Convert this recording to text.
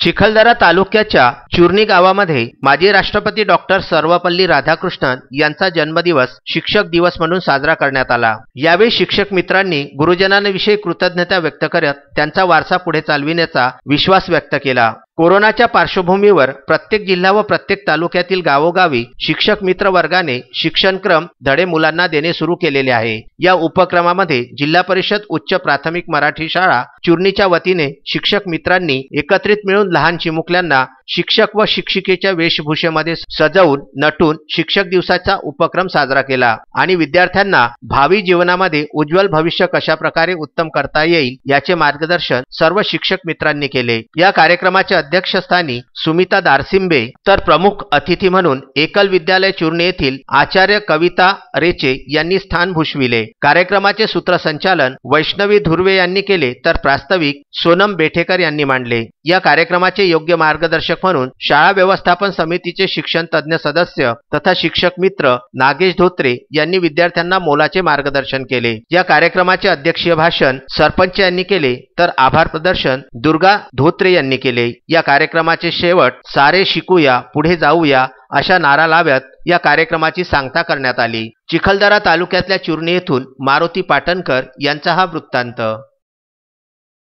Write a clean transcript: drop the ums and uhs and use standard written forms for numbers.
चिखलदरा तालुक्याच्या चुरणी गावामध्ये माजी राष्ट्रपती डॉक्टर सर्वपल्ली राधाकृष्णन यांचा जन्मदिवस शिक्षक दिवस म्हणून साजरा करण्यात आला। यावेळी शिक्षक मित्रांनी गुरुजनांविषयी कृतज्ञता व्यक्त करत त्यांचा वारसा पुढे चालविण्याचा विश्वास व्यक्त केला। कोरोनाच्या पार्श्वभूमीवर प्रत्येक जिल्हा व प्रत्येक तालुक्यातील गावोगावी शिक्षक मित्र वर्गाने शिक्षणक्रम धडे मुलांना देणे सुरू केलेले आहे। या उपक्रमामध्ये जिल्हा परिषद उच्च प्राथमिक मराठी शाळा चुरणीच्या वतीने शिक्षक मित्रांनी एकत्रित मिळून लहान चिमुकल्यांना शिक्षक व शिक्षिकेच्या वेशभूषेमध्ये सजवून नटून शिक्षक दिवसाचा उपक्रम साजरा केला आणि विद्यार्थ्यांना भावी जीवनामध्ये उज्ज्वल भविष्य कशा प्रकारे उत्तम करता येईल याचे मार्गदर्शन सर्व शिक्षक मित्रांनी केले। या कार्यक्रमाच्या अध्यक्षस्थानी सुमिता दारसिंबे तर प्रमुख अतिथी म्हणून एकल विद्यालय चुरणी येथील आचार्य कविता रेचे यांनी स्थान भूषविले। कार्यक्रमाचे सूत्रसंचालन वैष्णवी धुर्वे यांनी केले तर प्रास्ताविक सोनम बेठेकर यांनी मांडले। या कार्यक्रमाचे योग्य मार्गदर्शक म्हणून शाळा व्यवस्थापन समितीचे शिक्षण तज्ञ सदस्य तथा शिक्षक मित्र नागेश धोत्रे यांनी विद्यार्थ्यांना मोलाचे मार्गदर्शन केले। या कार्यक्रमाचे अध्यक्षीय भाषण सरपंच यांनी केले तर आभार प्रदर्शन दुर्गा धोत्रे यांनी केले। या कार्यक्रमाचे शेवट सारे शिकूया पुढे जाऊया अशा नारा लावत या कार्यक्रमाची सांगता करण्यात आली। चिखलदरा तालुक्यातल्या चुरणी येथून मारुती पाटणकर यांचा हा वृत्तांत।